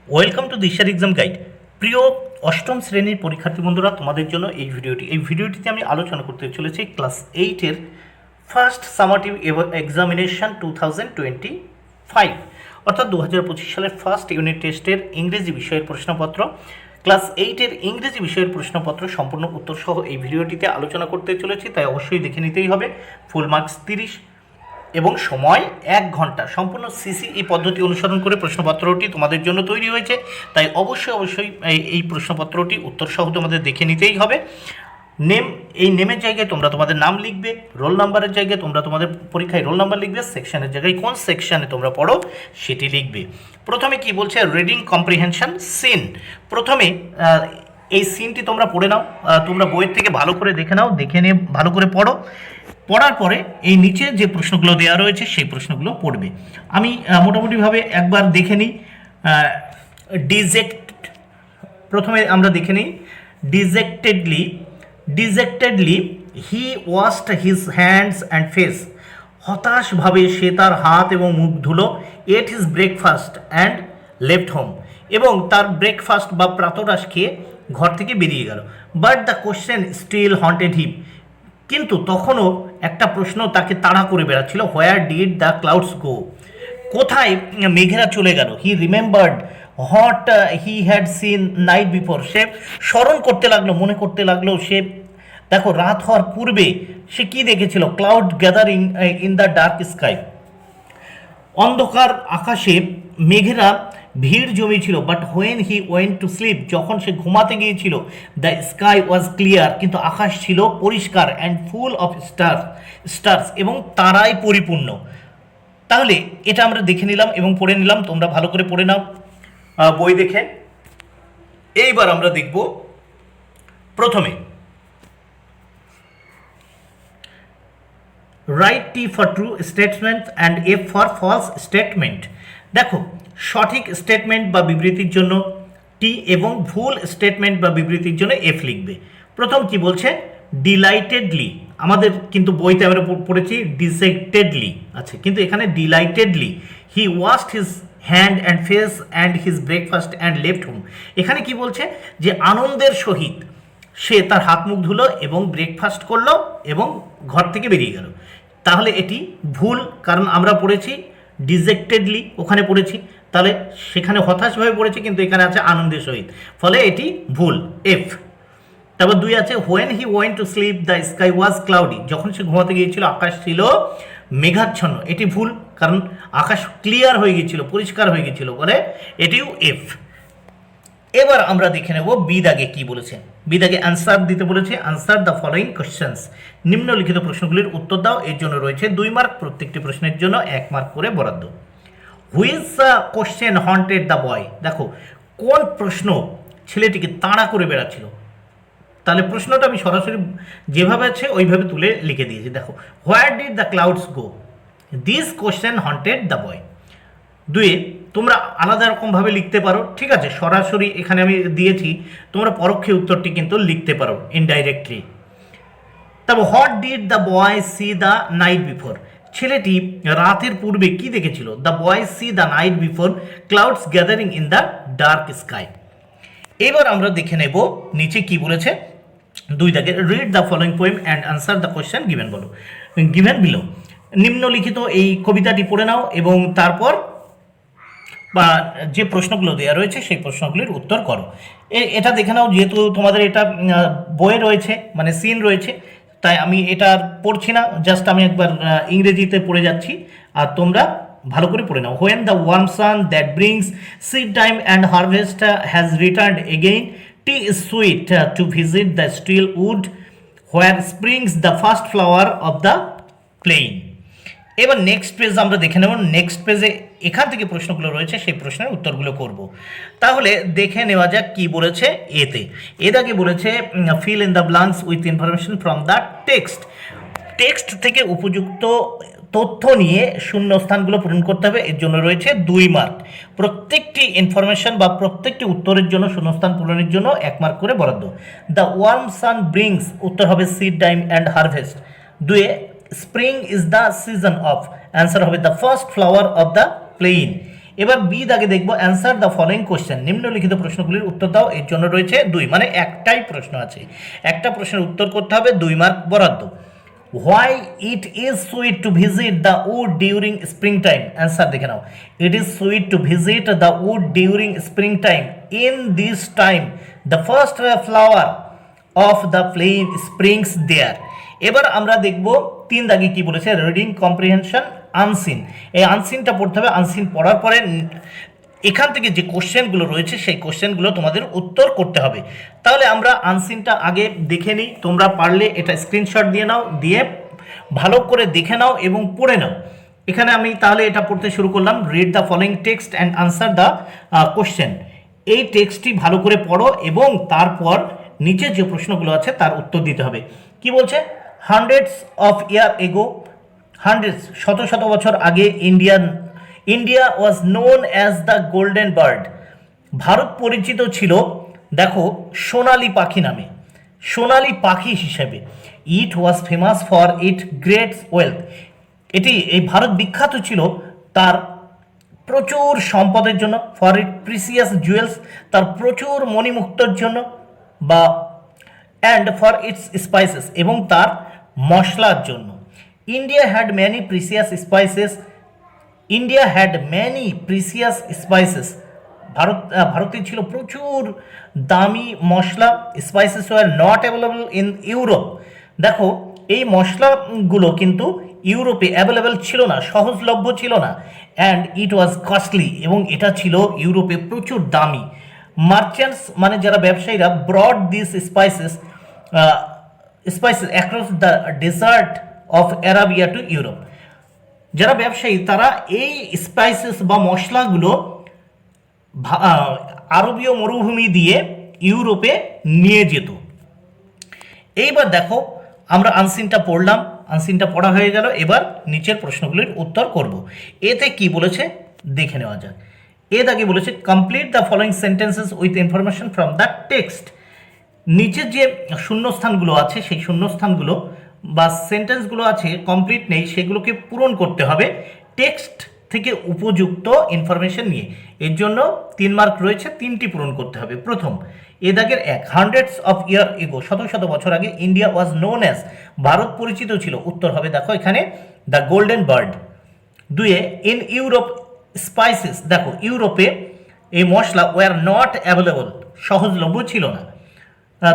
Welcome to দিশার exam guide. প্রিয় অষ্টম শ্রেণীর পরীক্ষার্থী বন্ধুরা, তোমাদের জন্য এই ভিডিওটিতে আমি আলোচনা করতে চলেছি ক্লাস 8-এর ফার্স্ট সামাটিভ এক্সামিনেশন 2025, অর্থাৎ 2025 সালের ফার্স্ট ইউনিট টেস্টের ইংরেজি বিষয়ের প্রশ্নপত্র। ক্লাস 8-এর ইংরেজি বিষয়ের প্রশ্নপত্র সম্পূর্ণ উত্তর সহ এই ভিডিওটিতে আলোচনা করতে চলেছি, তাই অবশ্যই দেখে নিতেই হবে। ফুল মার্কস 30 এবং সময় 1 ঘন্টা। সম্পূর্ণ সিসিই পদ্ধতি অনুসরণ করে প্রশ্নপত্রটি তোমাদের জন্য তৈরি হয়েছে, তাই অবশ্যই এই প্রশ্নপত্রটি উত্তর সহ তোমাদের দেখে নিতেই হবে। এই নেমের জায়গায় তোমরা তোমাদের নাম লিখবে, রোল নাম্বারের জায়গায় তোমরা তোমাদের পরীক্ষায় রোল নাম্বার লিখবে, সেকশনের জায়গায় কোন সেকশনে তোমরা পড়ো সেটি লিখবে। প্রথমে কি বলছে, রিডিং কম্প্রিহেনশন সিন। প্রথমে এই সিনটি তোমরা পড়ে নাও, তোমরা বইয়ের থেকে ভালো করে দেখে নাও, দেখে নিয়ে ভালো করে পড়ো। পড়ার পরে এই নিচে যে প্রশ্নগুলো দেওয়া রয়েছে সেই প্রশ্নগুলো পড়বে। আমি মোটামুটিভাবে একবার দেখে নিই। প্রথমে আমরা দেখে নিই dejectedly he washed his hands and face. হতাশভাবে সে তার হাত এবং মুখ ধুলো। Ate his breakfast and left home, এবং তার ব্রেকফাস্ট বা প্রাতরাশ খেয়ে ঘর থেকে বেরিয়ে গেল। But the question still haunted him, কিন্তু তখনও একটা প্রশ্ন তাকে তাড়া করে বেড়াচ্ছিল। Where did the clouds go, কোথায় মেঘেরা চলে গেল। He remembered what he had seen night before, সে স্মরণ করতে লাগলো, মনে করতে লাগলো। সে দেখো, রাত হওয়ার পূর্বে সে কি দেখেছিল, cloud gathering in the dark sky, অন্ধকার আকাশে মেঘেরা ভিড় জমেছিল। But when he went to sleep, যখন সে ঘুমাতে গিয়েছিল, দ্য স্কাই ওয়াজ ক্লিয়ার, কিন্তু আকাশ ছিল পরিষ্কার, অ্যান্ড ফুল অফ স্টার্স, এবং তারাই পরিপূর্ণ। তাহলে এটা আমরা দেখে নিলাম এবং পড়ে নিলাম, তোমরা ভালো করে পড়ে নাও বই দেখে। এইবার আমরা দেখব প্রথমে right T for true statement and F for false statement. দেখো, সঠিক স্টেটমেন্ট বা বিবৃতির জন্য টি এবং ভুল স্টেটমেন্ট বা বিবৃতির জন্য এফ লিখবে। প্রথম কি বলছে, ডিলাইটেডলি, আমাদের কিন্তু বইতে আমরা পড়েছি ডিজেক্টেডলি, আচ্ছা, কিন্তু এখানে delightedly he washed his hand and face and his breakfast and left home. এখানে কি বলছে, যে আনন্দের সহিত সে তার হাত মুখ ধুলো এবং ব্রেকফাস্ট করলো এবং ঘর থেকে বেরিয়ে গেল। তাহলে এটি ভুল, কারণ আমরা পড়েছি ডিজেক্টেডলি, ওখানে পড়েছি, তাহলে সেখানে হতাশভাবে পড়েছি, কিন্তু এখানে আছে আনন্দের সহিত, ফলে এটি ভুল, এফ। তারপর 2 আছে, when he went to slip the sky was cloudy, যখন সে ঘুমাতে গিয়েছিল আকাশ ছিল মেঘাচ্ছন্ন, এটি ভুল, কারণ আকাশ ক্লিয়ার হয়ে গিয়েছিল, পরিষ্কার হয়ে গিয়েছিল, বলে এটিও এফ। এবার আমরা দেখে নেব বি দাগে কি বলেছে। বি দাগে অ্যান্সার দিতে বলেছে, আনসার দ্য ফলোয়িং কোশ্চেন্স, নিম্নলিখিত প্রশ্নগুলির উত্তর দাও। এর জন্য রয়েছে 2 মার্ক, প্রত্যেকটি প্রশ্নের জন্য 1 মার্ক করে বরাদ্দ। Which question haunted the boy, দেখো কোন প্রশ্ন ছেলেটিকে তাড়া করে বেড়াচ্ছিল। তাহলে প্রশ্নটা আমি সরাসরি যেভাবে আছে ওইভাবে তুলে লিখে দিয়েছি। দেখো, হোয়ার did the clouds go, this question haunted the boy. 2 তোমরা আলাদা রকমভাবে লিখতে পারো, ঠিক আছে, সরাসরি এখানে আমি দিয়েছি, তোমরা পরোক্ষে উত্তরটি কিন্তু লিখতে পারো ইনডাইরেক্টলি। তারপর what did the boy C the night before, ছেলেটি রাতের পূর্বে কি দেখেছিল। The boy C the night before clouds gathering in the dark sky. এবার আমরা দেখে নেব নিচে কি বলেছে। 2 দাগে read the following poem and answer the question given below. নিম্নলিখিত এই কবিতাটি পড়ে নাও এবং তারপর বা যে প্রশ্নগুলো দেওয়া রয়েছে সেই প্রশ্নগুলির উত্তর করো। এটা দেখে নাও, যেহেতু তোমাদের এটা বইয়ে রয়েছে, মানে সিন রয়েছে, তাই আমি এটা আর পড়ছি না, জাস্ট আমি একবার ইংরেজিতে পড়ে যাচ্ছি, আর তোমরা ভালো করে পড়ে নাও। When the warm sun that brings seed time and harvest has returned again, T is sweet to visit the still would, where springs the first flower of the plain. এবার নেক্সট পেজ আমরা দেখে নেব। Next পেজে এখান থেকে প্রশ্নগুলো রয়েছে, সেই প্রশ্নের উত্তরগুলো করব। তাহলে দেখে নেওয়া যাক কি বলেছে এতে। এটাকে বলেছে fill in the blanks with information from the text থেকে উপযুক্ত তথ্য নিয়ে শূন্যস্থানগুলো পূরণ করতে হবে। এর জন্য রয়েছে 2 মার্ক, প্রত্যেকটি ইনফরমেশন বা প্রত্যেকটি উত্তরের জন্য শূন্যস্থান পূরণের জন্য 1 মার্ক করে বরাদ্দ। দ্য ওয়ার্ম সান ব্রিংস, উত্তর হবে seed time and harvest. 2 spring is the season of, answer হবে the first flower of the plain. এবার বি দাগে দেখবো অ্যান্সার দ্য ফলোইং কোশ্চেন, নিম্নলিখিত প্রশ্নগুলির উত্তর দাও। এর জন্য রয়েছে 2, মানে একটাই প্রশ্ন আছে, একটা প্রশ্নের উত্তর করতে হবে, 2 মার্ক বরাদ্দ। Why it is sweet to visit the wood during spring time, answer দেখে নাও। It is sweet to visit the wood during spring time, in this time the first flower of the plain springs there. এবার আমরা দেখব 3 দাগে কি বলেছে, reading comprehension unseen. এই আনসিনটা পড়তে হবে, আনসিন পড়ার পরে এখান থেকে যে কোশ্চেনগুলো রয়েছে সেই কোশ্চেনগুলো তোমাদের উত্তর করতে হবে। তাহলে আমরা আনসিনটা আগে দেখে নিই, তোমরা পারলে এটা স্ক্রিনশট দিয়ে নাও, দিয়ে ভালো করে দেখে নাও এবং পড়ে নাও। এখানে আমি তাহলে এটা পড়তে শুরু করলাম। Read the following text and answer the question. এই টেক্সটটি ভালো করে পড়ো এবং তারপর নিচে যে প্রশ্নগুলো আছে তার উত্তর দিতে হবে। কি বলছে, হান্ড্রেডস অফ ইয়ার এগো, হান্ড্রেডস শত শত বছর আগে India was known as the golden bird, ভারত পরিচিত ছিল দেখো সোনালি পাখি নামে, সোনালি পাখি হিসেবে। It was famous for it great wealth, এই ভারত বিখ্যাত ছিল তার প্রচুর সম্পদের জন্য, ফর ইট প্রিসিয়াস জুয়েলস, তার প্রচুর মণিমুক্তর জন্য, বা অ্যান্ড ফর ইটস স্পাইসেস, এবং তার মশলার জন্য। India had many precious spices, India had many precious spices, ভারতে ছিল প্রচুর দামি মশলা। Spices were not available in Europe, দেখো এই মশলাগুলো কিন্তু ইউরোপে অ্যাভেলেবেল ছিল না, সহজলভ্য ছিল না। অ্যান্ড ইট ওয়াজ কস্টলি, এবং এটা ছিল ইউরোপে প্রচুর দামি। মার্চেন্টস মানে যারা ব্যবসায়ীরা, brought this spices across the desert of Arabia to Europe, যারা ব্যবসায়ী তারা এই স্পাইসেস বা মশলাগুলো আরবীয় মরুভূমি দিয়ে ইউরোপে নিয়ে যেত। এইবার দেখো আমরা আনসিনটা পড়লাম, আনসিনটা পড়া হয়ে গেল, এবার নিচের প্রশ্নগুলির উত্তর করব। এতে কি বলেছে দেখে নেওয়া যাক। দাগে বলেছে complete the following sentences with information from the text. নিচের যে শূন্যস্থানগুলো আছে সেই শূন্যস্থানগুলো বা সেন্টেন্সগুলো আছে কমপ্লিট নেই, সেগুলোকে পূরণ করতে হবে টেক্সট থেকে উপযুক্ত ইনফরমেশন নিয়ে। এর জন্য 3 মার্ক রয়েছে, 3টি পূরণ করতে হবে। প্রথম, দাগের 1, হান্ড্রেডস অফ ইয়ার এগো, শত শত বছর আগে India was known as, Bharat পরিচিত ছিল। উত্তর হবে দেখো এখানে the golden bird. 2, in Europe spices, দেখো ইউরোপে এই মশলা ওয়ার নট অ্যাভেলেবল, সহজলভ্য ছিল না।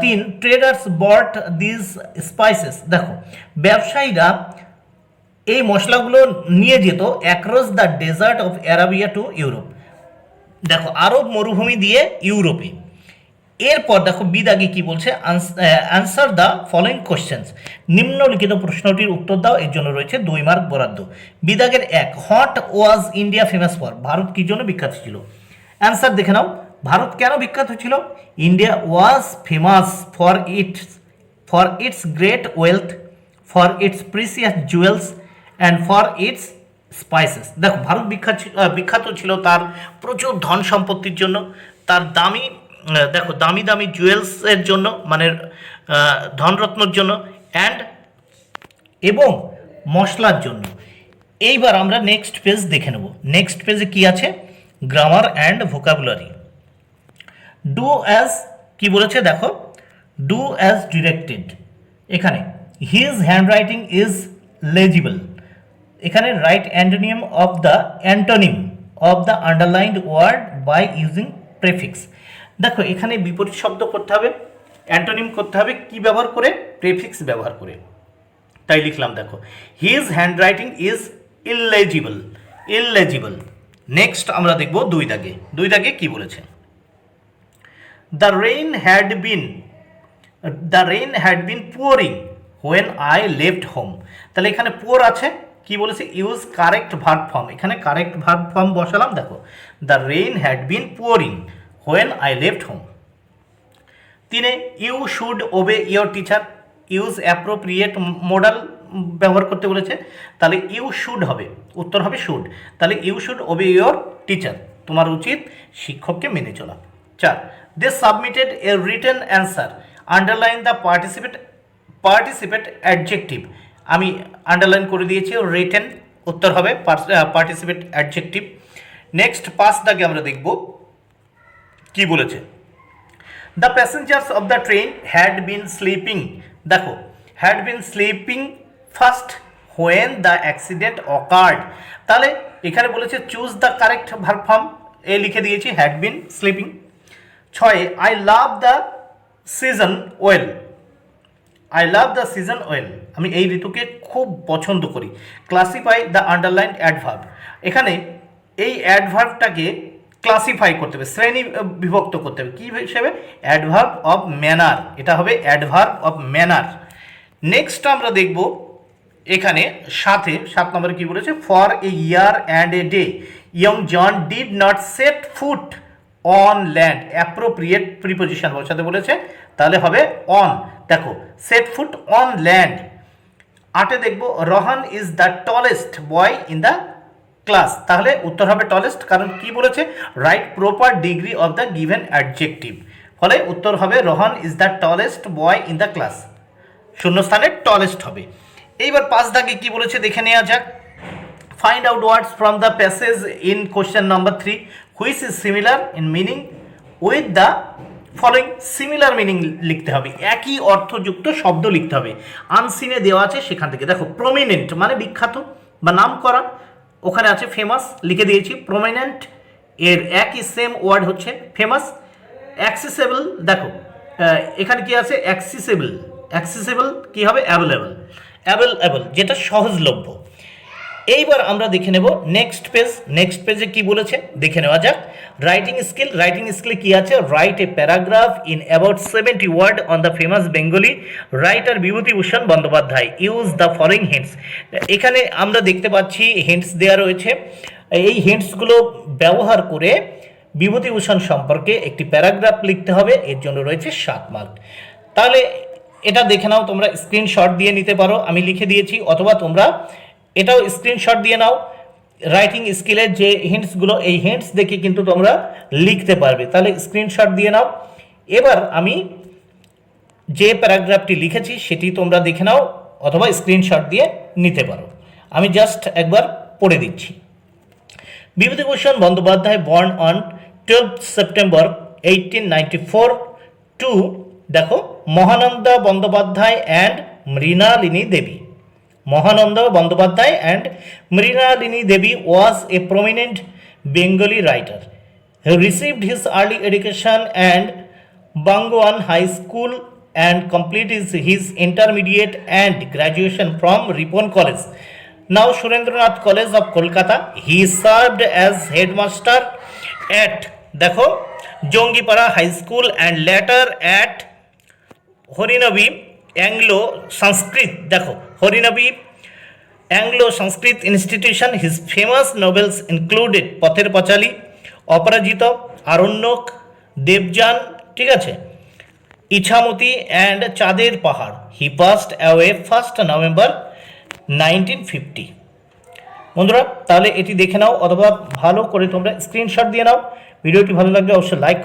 3, ট্রেডার্স বট দিস স্পাইসেস, দেখো ব্যবসায়ীরা এই মশলাগুলো নিয়ে যেত across the desert of Arabia to Europe, দেখো আরব মরুভূমি দিয়ে ইউরোপে। এরপর দেখো বিদাগে কি বলছে, আনসার দ্য ফলোয়িং কোশ্চেন্স, নিম্নলিখিত প্রশ্নটির উত্তর দাও। এর জন্য রয়েছে 2 মার্ক বরাদ্দ। বিদাগের 1, what was India famous for, Bharat কি জন্য বিখ্যাত ছিল। অ্যান্সার দেখে নাও, ভারত কেন বিখ্যাত ছিল। India was famous for its great wealth, for its precious jewels and for its spices, দেখো ভারত বিখ্যাত ছিল তার প্রচুর ধন সম্পত্তির জন্য, তার দামি দেখো দামি দামি জুয়েলসের জন্য, মানে ধনরত্নর জন্য, এবং মশলার জন্য। এইবার আমরা নেক্সট পেজ দেখে নেব। নেক্সট পেজে কি আছে, grammar and vocabulary. Do as কি বলেছে দেখো, ডু অ্যাজ ডিরেক্টেড। এখানে হিজ হ্যান্ডরাইটিং ইজ লেজিবল, এখানে write antonym of the underlined word by using prefix. দেখো এখানে বিপরীত শব্দ করতে হবে, অ্যান্টোনিম করতে হবে, কি ব্যবহার করে, প্রেফিক্স ব্যবহার করে। তাই লিখলাম দেখো, হিজ হ্যান্ডরাইটিং ইজ ইললেজিবল। নেক্সট আমরা দেখব 2 দাগে কি বলেছে, the rain had been pouring when I left home, তাহলে এখানে পোর আছে, কি বলেছে, ইউজ কারেক্ট ভার্ব ফর্ম, এখানে কারেক্ট ভার্ব ফর্ম বসালাম। দেখো the rain had been pouring when I left home। 3, you should obey your teacher, use appropriate modal ব্যবহার করতে বলেছে, তাহলে ইউ শুড হবে, উত্তর হবে শুড, তাহলে you should obey your teacher, তোমার উচিত শিক্ষককে মেনে চলা। 4, they submitted a written answer, underline the participate adjective, আমি আন্ডারলাইন করে দিয়েছি রিটেন, উত্তর হবে পার্টিসিপেট অ্যাডজেক্টিভ। নেক্সট 5 দাগে আমরা দেখব কি বলেছে। The passengers of the train had been sleeping, দেখো had been sleeping first when the accident occurred, তাহলে এখানে বলেছে choose the correct verb form, এ লিখে দিয়েছি had been sleeping. 6 I love the season well, I love the season well, আমি এই ঋতুকে খুব পছন্দ করি। ক্লাসিফাই দ্য আন্ডারলাইন্ড অ্যাডভার্ব, এখানে এই অ্যাডভার্বটাকে ক্লাসিফাই করতে হবে, শ্রেণী বিভক্ত করতে হবে, কী হিসেবে? অ্যাডভার্ব অফ ম্যানার, এটা হবে অ্যাডভার্ব অফ ম্যানার। নেক্সট আমরা দেখব এখানে 7 নম্বরে কি বলেছে, for a year and a day young John did not set foot on land, appropriate preposition বসাতে বলেছে, তাহলে হবে অন। দেখো সেট ফুট অন ল্যান্ড। 8 দেখব Rohan is the tallest boy in the class, তাহলে উত্তর হবে টলেস্ট, কারণ কি বলেছে? Write proper degree of the given adjective, ফলে উত্তর হবে Rohan is the tallest boy in the class, শূন্যস্থানে টলেস্ট হবে। এইবার 5 দাগে কি বলেছে দেখে নেওয়া যাক। Find out words from the passage in question number 3 which is similar in meaning with the following, similar meaning লিখতে হবে, একই অর্থযুক্ত শব্দ লিখতে হবে। আনসিনে দেওয়া আছে সেখান থেকে, দেখো প্রমিনেন্ট মানে বিখ্যাত বা নাম করা, ওখানে আছে ফেমাস, লিখে দিয়েছি প্রমিনেন্ট, এর একই সেম ওয়ার্ড হচ্ছে ফেমাস। অ্যাক্সেসেবল, দেখো এখানে কি আছে? অ্যাক্সেসেবল, অ্যাক্সেসেবল কি হবে? অ্যাভেলেবল, অ্যাভেলেবল যেটা সহজলভ্য। এইবার আমরা দেখে নেব নেক্সট পেজ, নেক্সট পেজে কি বলেছে দেখে নেওয়া যাক। রাইটিং স্কিল, রাইটিং স্কিলে কি আছে? Write a paragraph in about 70 word on the famous Bengali writer Bibhutibhushan Bandyopadhyay, use the following hints. এখানে আমরা দেখতে পাচ্ছি হিন্টস দেওয়া রয়েছে, এই হিন্টসগুলো ব্যবহার করে বিভূতিভূষণ সম্পর্কে একটি প্যারাগ্রাফ লিখতে হবে, এর জন্য রয়েছে 7 মার্ক। তাহলে এটা দেখে নাও, তোমরা স্ক্রিনশট দিয়ে নিতে পারো, আমি লিখে দিয়েছি, অথবা তোমরা এটাও স্ক্রিনশট দিয়ে নাও। রাইটিং স্কিলের যে হিন্টসগুলো, এই হিন্টস দেখে কিন্তু তোমরা লিখতে পারবে, তাহলে স্ক্রিনশট দিয়ে নাও। এবার আমি যে প্যারাগ্রাফটি লিখেছি সেটি তোমরা দেখে নাও, অথবা স্ক্রিনশট দিয়ে নিতে পারো। আমি জাস্ট একবার পড়ে দিচ্ছি। Bibhutibhushan Bandyopadhyay born on 12 September 1894 to, দেখো Mahananda Bandyopadhyay and Mrinalini Devi, Mahananda Bandyopadhyay and Mrinalini Devi was a prominent Bengali writer. He received his early education at Bangwan High School and completed his intermediate and graduation from Ripon College, now Surendranath College of Kolkata. He served as headmaster at দেখো Jongipara High School and later at Horinabi Anglo Sanskrit, দেখো Horinabi Anglo Sanskrit institution. His famous novels included Pather Panchali, অপরাজিত, আরণ্যক, দেবযান, ঠিক আছে, Ichamati and চাঁদের পাহাড়। হি passed away 1 November 1950। বন্ধুরা তাহলে এটি দেখে নাও, অথবা ভালো করে তোমরা স্ক্রিনশট দিয়ে নাও। ভিডিওটি ভালো লাগলে অবশ্যই লাইক